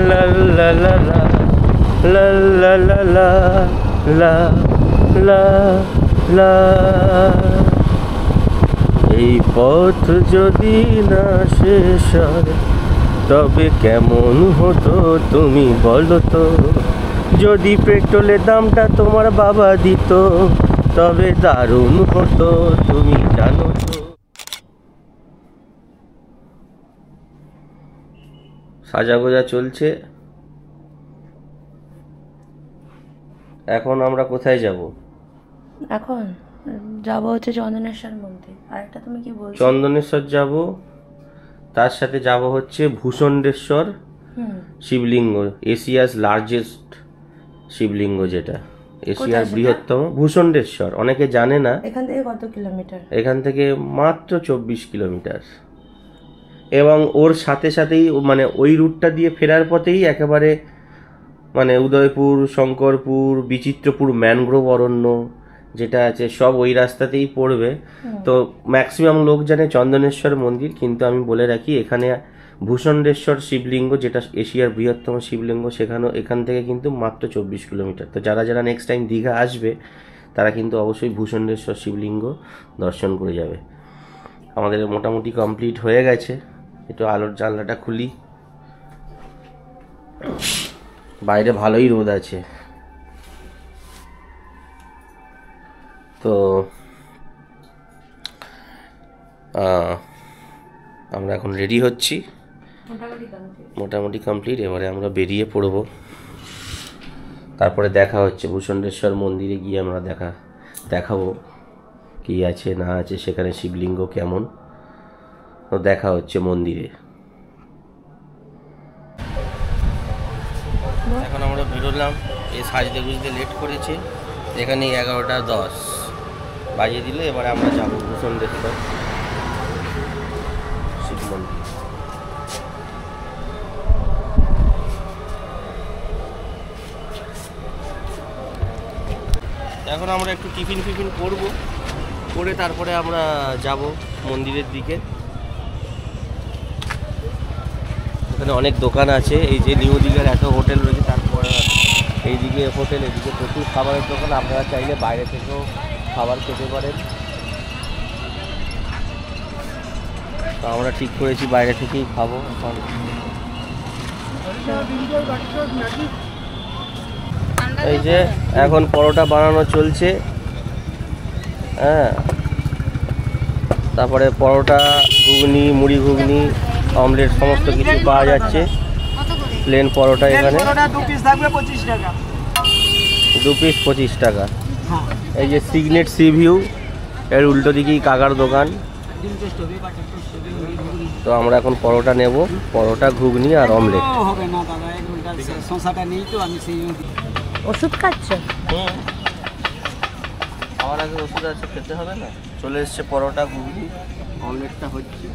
লা লা লা লা লা লা লা লা লা লা লা। এই পথ যদি না শেষ হয় তবে কেমন হতো তুমি বলো তো। যদি পেট্রোলের দামটা তোমার বাবা দিত তবে দারুণ হতো তুমি জানো তো। সাজাগোজা চলছে। এখন আমরা কোথায় যাব? এখন যাব হচ্ছে চন্দনেশ্বর মন্দির। আর একটা তুমি কি বলছো? চন্দনেশ্বর যাব, তার সাথে যাব হচ্ছে ভূষণ্ডেশ্বর শিবলিঙ্গ, এশিয়াস লার্জেস্ট শিবলিঙ্গ, যেটা এশিয়ার বৃহত্তম ভূষণ্ডেশ্বর। অনেকে জানে না। এখান থেকে কত কিলোমিটার? এখান থেকে মাত্র 24 কিলোমিটার। এবং ওর সাথে সাথেই মানে ওই রুটটা দিয়ে ফেরার পথেই একেবারে মানে উদয়পুর, শঙ্করপুর, বিচিত্রপুর ম্যানগ্রোভ অরণ্য যেটা আছে সব ওই রাস্তাতেই পড়বে। তো ম্যাক্সিমাম লোক জানে চন্দনেশ্বর মন্দির, কিন্তু আমি বলে রাখি এখানে ভূষণ্ডেশ্বর শিবলিঙ্গ, যেটা এশিয়ার বৃহত্তম শিবলিঙ্গ, এখান থেকে কিন্তু মাত্র 24 কিলোমিটার। তো যারা যারা নেক্সট টাইম দীঘা আসবে তারা কিন্তু অবশ্যই ভূষণ্ডেশ্বর শিবলিঙ্গ দর্শন করে যাবে। আমাদের মোটামুটি কমপ্লিট হয়ে গেছে। একটু আলোর জানলাটা খুলি, বাইরে ভালোই রোদ আছে। তো আমরা এখন রেডি হচ্ছি, মোটামুটি কমপ্লিট। এবারে আমরা বেরিয়ে পড়ব। তারপরে দেখা হচ্ছে ভূষণ্ডেশ্বর মন্দিরে গিয়ে আমরা দেখাবো কি আছে না আছে, সেখানে শিবলিঙ্গ কেমন। তো দেখা হচ্ছে মন্দিরে। এখন আমরা বেরোলাম। এই সাজতে গুজতে লেট করেছে, এখানে 11:10 বাজিয়ে দিলে এবারে আমরা যাবো ভূষণ্ডেশ্বর শিব মন্দির। এখন আমরা একটু টিফিন করব, করে তারপরে আমরা যাব মন্দিরের দিকে। এখানে অনেক দোকান আছে, এই যে নিউ দীঘার এত হোটেল রয়েছে, তারপর এইদিকে হোটেল, এদিকে প্রচুর খাবারের দোকান। আপনারা চাইলে বাইরে থেকেও খাবার খেতে পারেন। তো আমরা ঠিক করেছি বাইরে থেকেই খাবো। এই যে এখন পরোটা বানানো চলছে, হ্যাঁ। তারপরে পরোটা, ঘুগনি, মুড়ি ঘুগনি, অমলেট সমস্ত কিছু পাওয়া যাচ্ছে। প্লেন পরোটা এখানে 2 পিস থাকবে 25 টাকা, 2 পিস 25 টাকা। এই যে সিগনেট সি ভিউ, এর উল্টো দিকেই কাকার দোকান। তো আমরা এখন পরোটা নেব, পরোটা, ঘুগনি আর অমলেট। ওষুধ খাচ্ছ? আমার আগে ওষুধ আছে, খেতে হবে না। চলে এসছে পরোটা, ঘুগনি, অমলেটটা হচ্ছে।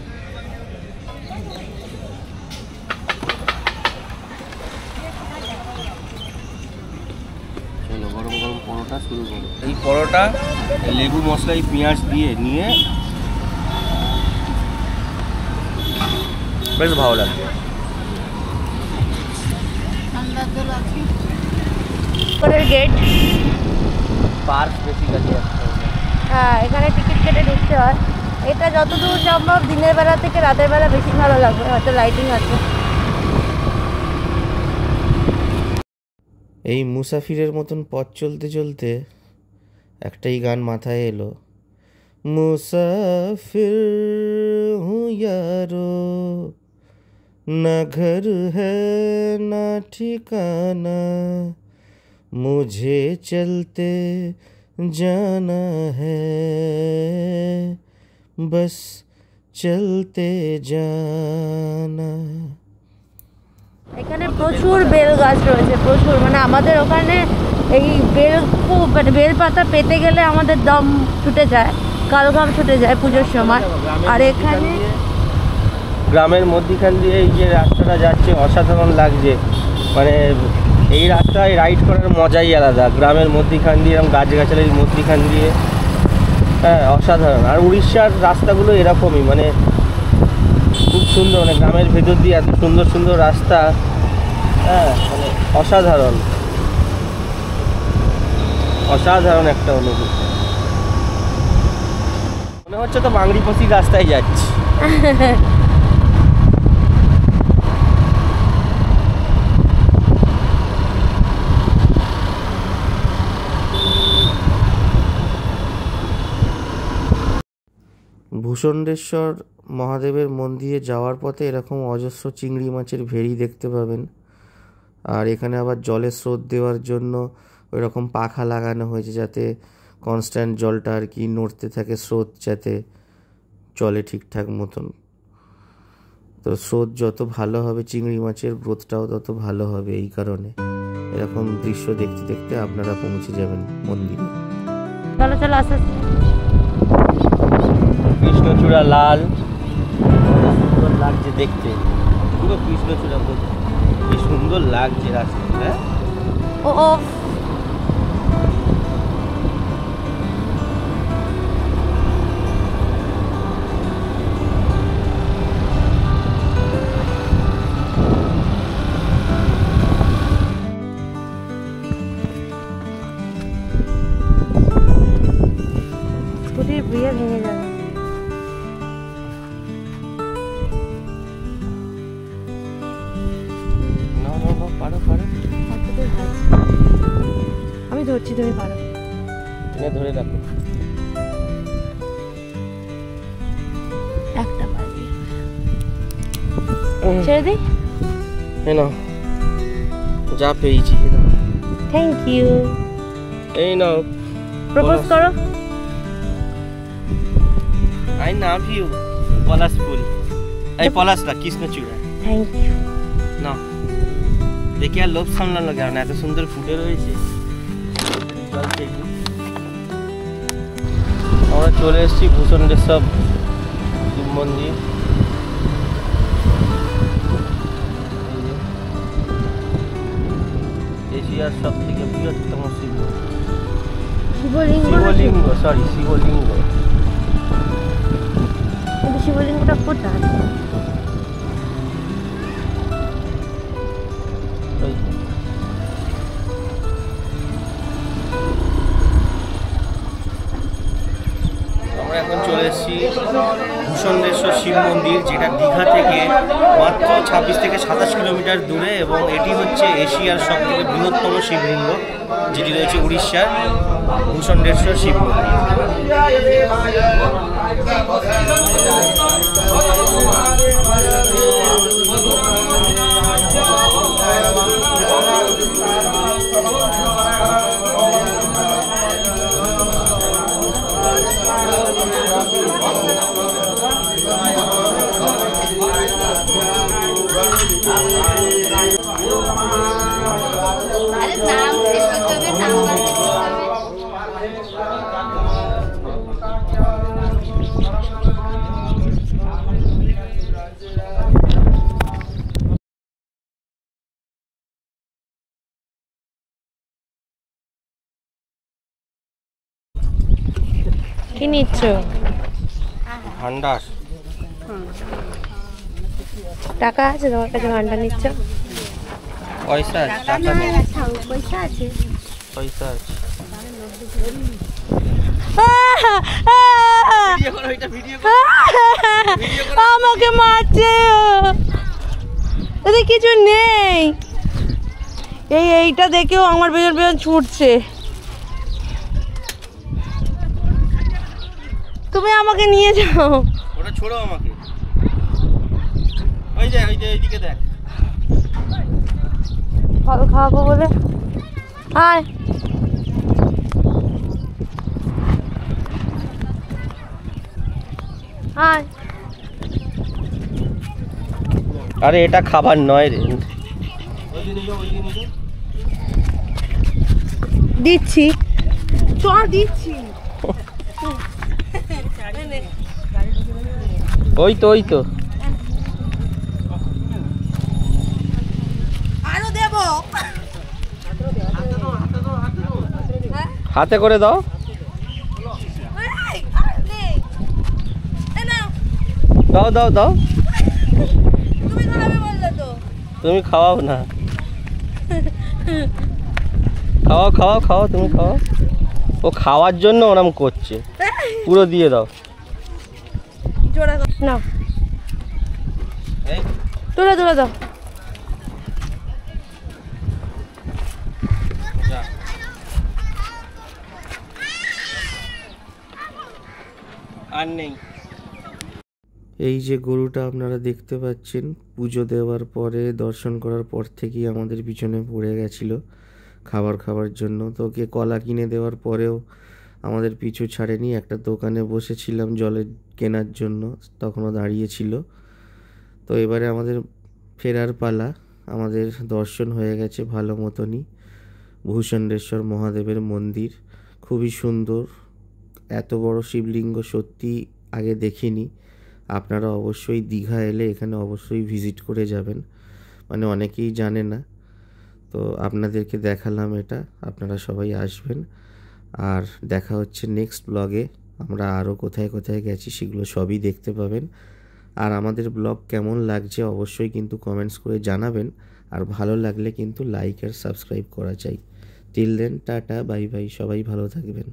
চলো গরম গরম পরোটা শুরু করো। এই পরোটা লেবু মশলা, এই পেঁয়াজ দিয়ে নিয়ে বেশ ভালো লাগবে। গেট পার্ক বেসিক্যালি, হ্যাঁ, এখানে টিকিট কেটে ঢুকতে হয়। এটা যতদূর সম্ভব দিনের বেলা থেকে রাতের বেলা বেশি ভালো লাগবে, হয়তো লাইটিং আছে। এই মুসাফিরের মতন পথ চলতে চলতে একটাই গান মাথায় এলো, মুসাফির হুঁ ইয়ারো, না ঘর হ্যায় না ঠিকানা, মুঝে চলতে জানা হ্যায়, বস চলতে জানা। এখানে প্রচুর বেল গাছ রয়েছে, প্রচুর। মানে আমাদের ওখানে এই বেল খুব, মানে বেল পাতা পেতে গেলে আমাদের দম ছুটে যায়, কালঘাম ছুটে যায় পুজোর সময়। আর এখানে গ্রামের মধ্যিখান দিয়ে এই যে রাস্তাটা যাচ্ছে অসাধারণ লাগছে। মানে এই রাস্তায় রাইড করার মজাই আলাদা, গ্রামের মধ্যিখান দিয়ে, এরকম গাছগাছালির মধ্যিখান দিয়ে, হ্যাঁ, অসাধারণ। আর উড়িষ্যার রাস্তাগুলো এরকমই, মানে খুব সুন্দর। মানে গ্রামের ভেতর দিয়ে এত সুন্দর সুন্দর রাস্তা, হ্যাঁ মানে অসাধারণ অসাধারণ একটা অনুভূতি। মনে হচ্ছে তো বাংরিপোষি রাস্তায় যাচ্ছি। ভূষণ্ডেশ্বর মহাদেবের মন্দিরে যাওয়ার পথে এরকম অজস্র চিংড়ি মাছের ভেড়ি দেখতে পাবেন। আর এখানে আবার জলের স্রোত দেওয়ার জন্য ওই রকম পাখা লাগানো হয়েছে, যাতে কনস্ট্যান্ট জলটা আর কি নড়তে থাকে, স্রোত যাতে চলে ঠিকঠাক মতন। তো স্রোত যত ভালো হবে চিংড়ি মাছের গ্রোথটাও তত ভালো হবে। এই কারণে এরকম দৃশ্য দেখতে দেখতে আপনারা পৌঁছে যাবেন মন্দিরে। চলো চলো আস্তে আস্তে। কৃষ্ণচূড়া লাল, সুন্দর লাগছে দেখতে, পুরো কৃষ্ণচূড়া বলতে কি সুন্দর লাগছে রাস্তা। হ্যাঁ ও ও স্কুটির বিয়ে ভেঙে যাবে। পারো পারো, আমি ধরছি, তুমি পারো। ধরে রাখো। একটা বাজি ছেড়ে দিই। এই নাও, যা পেয়েছি। Thank you. এই নাও, প্রপোজ করো। আই লাভ ইউ পলাশ ফুল। এই পলাশ না, কৃষ্ণচূড়া। Thank you. না দেখি আর লোভ সামলানো গেল না, এত সুন্দর ফুটে রয়েছে। জল খেয়ে আমরা চলে এসেছি ভূষণ্ডেশ্বর শিব মন্দির। এশিয়ার সব থেকে বৃহত্তম শিব শিবলিঙ্গ, সরি শিবলিঙ্গ। কিন্তু শিবলিঙ্গটা কোথায়? আমরা এখন চলে এসেছি ভূষণ্ডেশ্বর শিব মন্দির, যেটা দীঘা থেকে মাত্র 26 থেকে 27 কিলোমিটার দূরে, এবং এটি হচ্ছে এশিয়ার সব থেকে বৃহত্তম শিবলিঙ্গ, যেটি রয়েছে উড়িষ্যার ভূষণ্ডেশ্বর শিব মন্দির। কি নিচ্ছ? ভান্ডার। টাকা আছে তোমার কাছে? ভান্ডার নিচ্ছ? পয়সা আছে? টাকা নেই। পয়সা আছে? পয়সা আছে। আমাকে মারছে, ওদের কিছু নেই। এইটা দেখেও আমার পেছন পেছন ছুটছে। তুমি আমাকে নিয়ে যাও। ওটা ছোড়ো আমাকে। ওই যে এইদিকে দেখ। ফল খাওয়াবো বলে। আয় আয়। আরে এটা খাবার নয় রে। দিচ্ছি, চ দিচ্ছি। ওই তো আরো দেবো। হাতে করে দাও। দাও। তুমি খাওয়াবে বললে তো। তুমি খাওয়াও না। খাওয়াও খাওয়াও খাওয়াও, তুমি খাওয়াও। ও খাওয়ার জন্য ওরম করছে, পুরো দিয়ে দাও। জোড়া না, তুলে তুলে দাও। আর নেই। এই যে গরুটা আপনারা দেখতে পাচ্ছেন, পুজো দেওয়ার পরে দর্শন করার পর থেকেই আমাদের পিছনে পড়ে গেছিল খাবার জন্য। তো ওকে কলা কিনে দেওয়ার পরেও আমাদের পিছু ছাড়েনি। একটা দোকানে বসেছিলাম জলের কেনার জন্য, তখনও দাঁড়িয়েছিল। তো এবারে আমাদের ফেরার পালা। আমাদের দর্শন হয়ে গেছে ভালো মতনই। ভূষণ্ডেশ্বর মহাদেবের মন্দির খুবই সুন্দর, এত বড় শিবলিঙ্গ সত্যি আগে দেখিনি। আপনারা অবশ্যই দীঘা এলে এখানে অবশ্যই ভিজিট করে যাবেন, মানে অনেকেই জানে না, তো আপনাদেরকে দেখালাম এটা, আপনারা সবাই আসবেন। আর দেখা হচ্ছে নেক্সট ব্লগে। আমরা আরও কোথায় কোথায় গেছি সেগুলো সবই দেখতে পাবেন। আর আমাদের ব্লগ কেমন লাগছে অবশ্যই কিন্তু কমেন্টস করে জানাবেন। আর ভালো লাগলে কিন্তু লাইক আর সাবস্ক্রাইব করা চাই। Till then, tata, bye bye, সবাই ভালো থাকবেন।